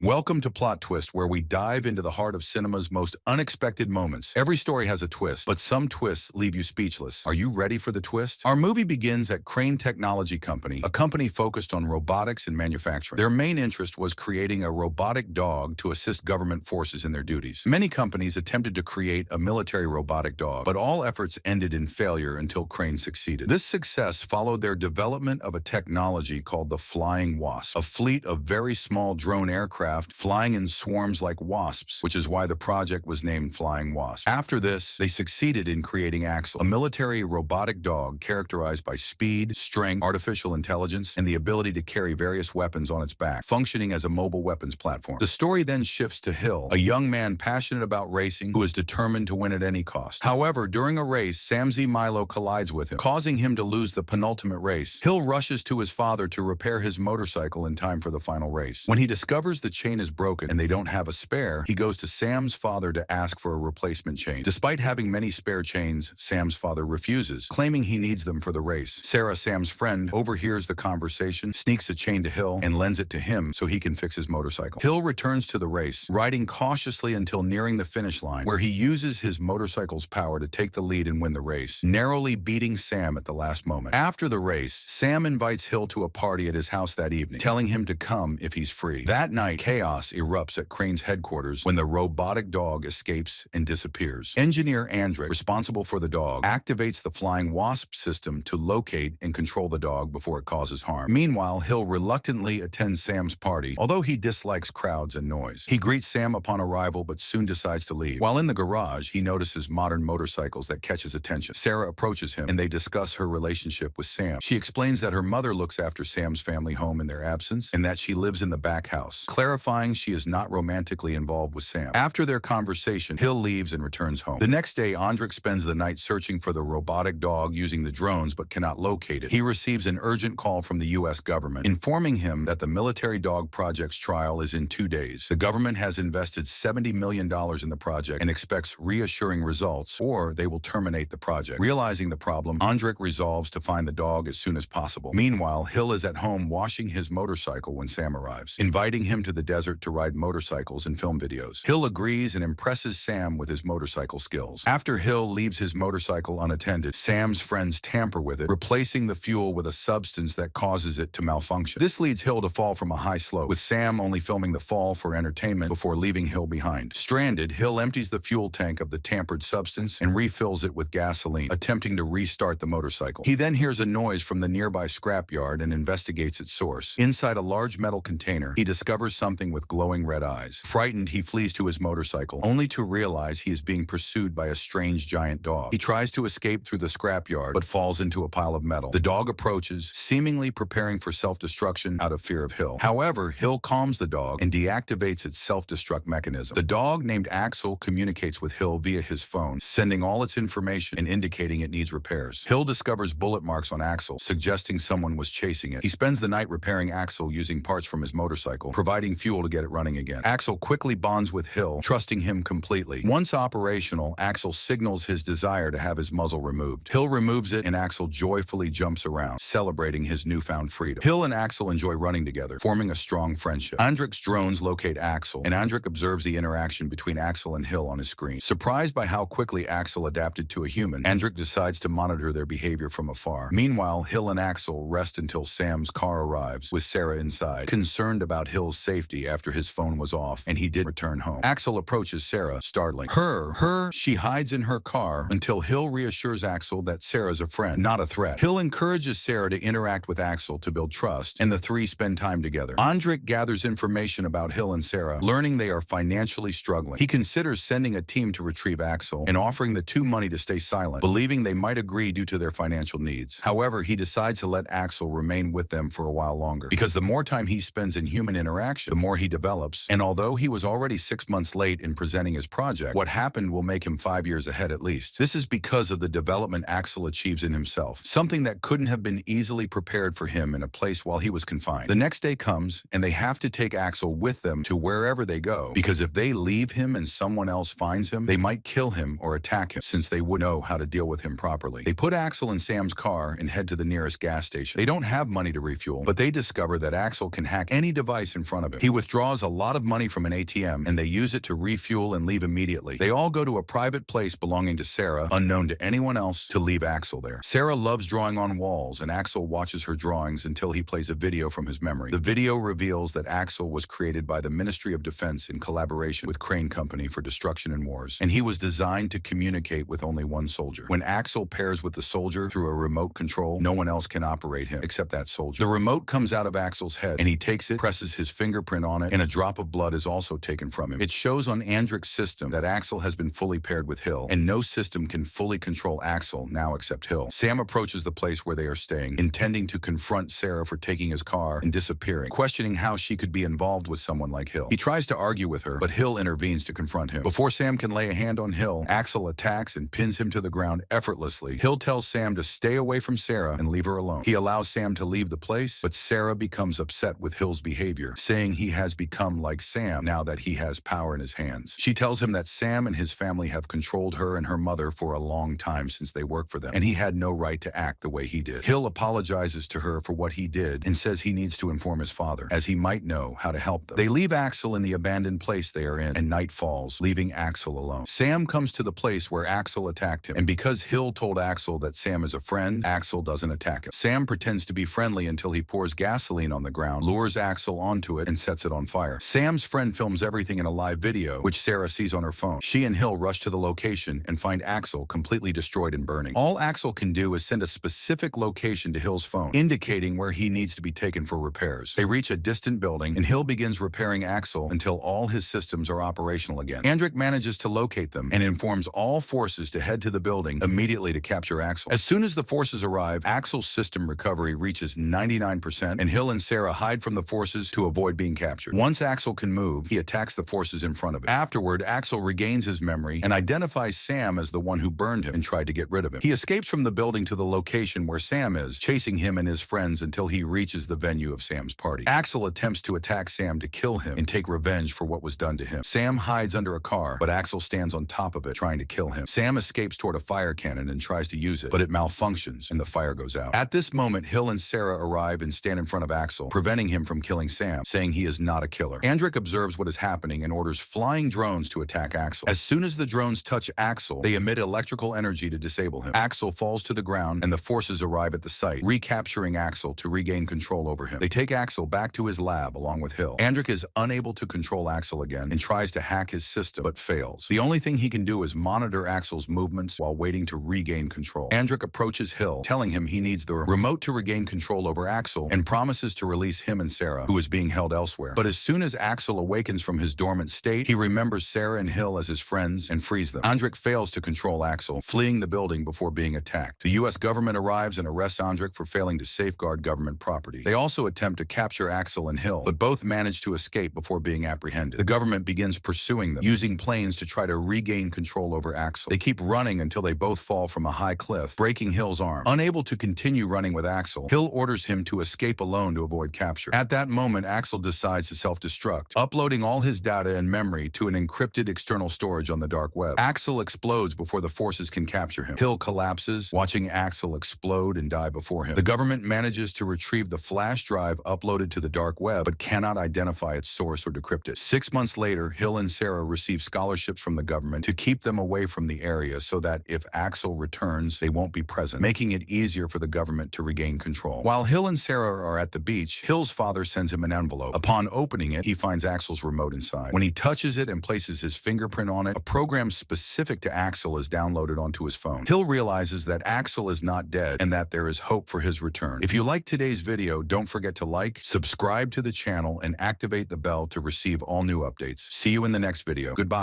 Welcome to Plot Twist, where we dive into the heart of cinema's most unexpected moments. Every story has a twist, but some twists leave you speechless. Are you ready for the twist? Our movie begins at Crane Technology Company, a company focused on robotics and manufacturing. Their main interest was creating a robotic dog to assist government forces in their duties. Many companies attempted to create a military robotic dog, but all efforts ended in failure until Crane succeeded. This success followed their development of a technology called the Flying Wasp, a fleet of very small drone aircraft flying in swarms like wasps, which is why the project was named Flying Wasp. After this, they succeeded in creating Axel, a military robotic dog characterized by speed, strength, artificial intelligence, and the ability to carry various weapons on its back, functioning as a mobile weapons platform. The story then shifts to Hill, a young man passionate about racing who is determined to win at any cost. However, during a race, Sam Z. Milo collides with him, causing him to lose the penultimate race. Hill rushes to his father to repair his motorcycle in time for the final race. When he discovers the chain is broken and they don't have a spare, he goes to Sam's father to ask for a replacement chain. Despite having many spare chains, Sam's father refuses, claiming he needs them for the race. Sarah, Sam's friend, overhears the conversation, sneaks a chain to Hill, and lends it to him so he can fix his motorcycle. Hill returns to the race, riding cautiously until nearing the finish line, where he uses his motorcycle's power to take the lead and win the race, narrowly beating Sam at the last moment. After the race, Sam invites Hill to a party at his house that evening, telling him to come if he's free. That night, chaos erupts at Crane's headquarters when the robotic dog escapes and disappears. Engineer Andrick, responsible for the dog, activates the Flying Wasp system to locate and control the dog before it causes harm. Meanwhile, Hill reluctantly attends Sam's party, although he dislikes crowds and noise. He greets Sam upon arrival but soon decides to leave. While in the garage, he notices modern motorcycles that catch his attention. Sarah approaches him and they discuss her relationship with Sam. She explains that her mother looks after Sam's family home in their absence and that she lives in the back house, clarifying she is not romantically involved with Sam. After their conversation, Hill leaves and returns home. The next day, Andrick spends the night searching for the robotic dog using the drones but cannot locate it. He receives an urgent call from the U.S. government, informing him that the military dog project's trial is in 2 days. The government has invested $70 million in the project and expects reassuring results, or they will terminate the project. Realizing the problem, Andrick resolves to find the dog as soon as possible. Meanwhile, Hill is at home washing his motorcycle when Sam arrives, inviting him to the desert to ride motorcycles and film videos. Hill agrees and impresses Sam with his motorcycle skills. After Hill leaves his motorcycle unattended, Sam's friends tamper with it, replacing the fuel with a substance that causes it to malfunction. This leads Hill to fall from a high slope, with Sam only filming the fall for entertainment before leaving Hill behind. Stranded, Hill empties the fuel tank of the tampered substance and refills it with gasoline, attempting to restart the motorcycle. He then hears a noise from the nearby scrapyard and investigates its source. Inside a large metal container, he discovers something with glowing red eyes. Frightened, he flees to his motorcycle, only to realize he is being pursued by a strange giant dog. He tries to escape through the scrapyard, but falls into a pile of metal. The dog approaches, seemingly preparing for self-destruction out of fear of Hill. However, Hill calms the dog and deactivates its self-destruct mechanism. The dog, named Axel, communicates with Hill via his phone, sending all its information and indicating it needs repairs. Hill discovers bullet marks on Axel, suggesting someone was chasing it. He spends the night repairing Axel using parts from his motorcycle, providing fuel to get it running again. Axel quickly bonds with Hill, trusting him completely. Once operational, Axel signals his desire to have his muzzle removed. Hill removes it and Axel joyfully jumps around, celebrating his newfound freedom. Hill and Axel enjoy running together, forming a strong friendship. Andrick's drones locate Axel, and Andrick observes the interaction between Axel and Hill on his screen. Surprised by how quickly Axel adapted to a human, Andrick decides to monitor their behavior from afar. Meanwhile, Hill and Axel rest until Sam's car arrives, with Sarah inside, concerned about Hill's safety after his phone was off and he did return home. Axel approaches Sarah, startling her. She hides in her car until Hill reassures Axel that Sarah's a friend, not a threat. Hill encourages Sarah to interact with Axel to build trust, and the three spend time together. Andrick gathers information about Hill and Sarah, learning they are financially struggling. He considers sending a team to retrieve Axel and offering the two money to stay silent, believing they might agree due to their financial needs. However, he decides to let Axel remain with them for a while longer, because the more time he spends in human interaction, the more he develops. And although he was already 6 months late in presenting his project, what happened will make him 5 years ahead at least. This is because of the development Axel achieves in himself, something that couldn't have been easily prepared for him in a place while he was confined. The next day comes, and they have to take Axel with them to wherever they go, because if they leave him and someone else finds him, they might kill him or attack him, since they would know how to deal with him properly. They put Axel in Sam's car and head to the nearest gas station. They don't have money to refuel, but they discover that Axel can hack any device in front of him. He withdraws a lot of money from an ATM and they use it to refuel and leave immediately. They all go to a private place belonging to Sarah, unknown to anyone else, to leave Axel there. Sarah loves drawing on walls and Axel watches her drawings until he plays a video from his memory. The video reveals that Axel was created by the Ministry of Defense in collaboration with Crane Company for destruction in wars, and he was designed to communicate with only one soldier. When Axel pairs with the soldier through a remote control, no one else can operate him except that soldier. The remote comes out of Axel's head and he takes it, presses his fingerprint on it, and a drop of blood is also taken from him. It shows on Andrik's system that Axel has been fully paired with Hill, and no system can fully control Axel now except Hill. Sam approaches the place where they are staying, intending to confront Sarah for taking his car and disappearing, questioning how she could be involved with someone like Hill. He tries to argue with her, but Hill intervenes to confront him. Before Sam can lay a hand on Hill, Axel attacks and pins him to the ground effortlessly. Hill tells Sam to stay away from Sarah and leave her alone. He allows Sam to leave the place, but Sarah becomes upset with Hill's behavior, saying he has become like Sam now that he has power in his hands. She tells him that Sam and his family have controlled her and her mother for a long time since they work for them, and he had no right to act the way he did. Hill apologizes to her for what he did and says he needs to inform his father, as he might know how to help them. They leave Axel in the abandoned place they are in, and night falls, leaving Axel alone. Sam comes to the place where Axel attacked him, and because Hill told Axel that Sam is a friend, Axel doesn't attack him. Sam pretends to be friendly until he pours gasoline on the ground, lures Axel onto it, and sets it on fire. Sam's friend films everything in a live video, which Sarah sees on her phone. She and Hill rush to the location and find Axel completely destroyed and burning. All Axel can do is send a specific location to Hill's phone, indicating where he needs to be taken for repairs. They reach a distant building, and Hill begins repairing Axel until all his systems are operational again. Andrik manages to locate them and informs all forces to head to the building immediately to capture Axel. As soon as the forces arrive, Axel's system recovery reaches 99%, and Hill and Sarah hide from the forces to avoid being captured. Once Axel can move, he attacks the forces in front of it. Afterward, Axel regains his memory and identifies Sam as the one who burned him and tried to get rid of him. He escapes from the building to the location where Sam is, chasing him and his friends until he reaches the venue of Sam's party. Axel attempts to attack Sam to kill him and take revenge for what was done to him. Sam hides under a car, but Axel stands on top of it, trying to kill him. Sam escapes toward a fire cannon and tries to use it, but it malfunctions and the fire goes out. At this moment, Hill and Sarah arrive and stand in front of Axel, preventing him from killing Sam, saying he is not a killer. Andrik observes what is happening and orders flying drones to attack Axel. As soon as the drones touch Axel, they emit electrical energy to disable him. Axel falls to the ground and the forces arrive at the site, recapturing Axel to regain control over him. They take Axel back to his lab along with Hill. Andrik is unable to control Axel again and tries to hack his system, but fails. The only thing he can do is monitor Axel's movements while waiting to regain control. Andrik approaches Hill, telling him he needs the remote to regain control over Axel and promises to release him and Sarah, who is being held elsewhere. But as soon as Axel awakens from his dormant state, he remembers Sarah and Hill as his friends and frees them. Andrik fails to control Axel, fleeing the building before being attacked. The U.S. government arrives and arrests Andrik for failing to safeguard government property. They also attempt to capture Axel and Hill, but both manage to escape before being apprehended. The government begins pursuing them, using planes to try to regain control over Axel. They keep running until they both fall from a high cliff, breaking Hill's arm. Unable to continue running with Axel, Hill orders him to escape alone to avoid capture. At that moment, Axel decides to self-destruct, uploading all his data and memory to an encrypted external storage on the dark web. Axel explodes before the forces can capture him. Hill collapses, watching Axel explode and die before him. The government manages to retrieve the flash drive uploaded to the dark web, but cannot identify its source or decrypt it. 6 months later, Hill and Sarah receive scholarships from the government to keep them away from the area so that if Axel returns, they won't be present, making it easier for the government to regain control. While Hill and Sarah are at the beach, Hill's father sends him an envelope. Upon opening it, he finds Axel's remote inside. When he touches it and places his fingerprint on it, a program specific to Axel is downloaded onto his phone. Hill realizes that Axel is not dead and that there is hope for his return. If you liked today's video, don't forget to like, subscribe to the channel, and activate the bell to receive all new updates. See you in the next video. Goodbye.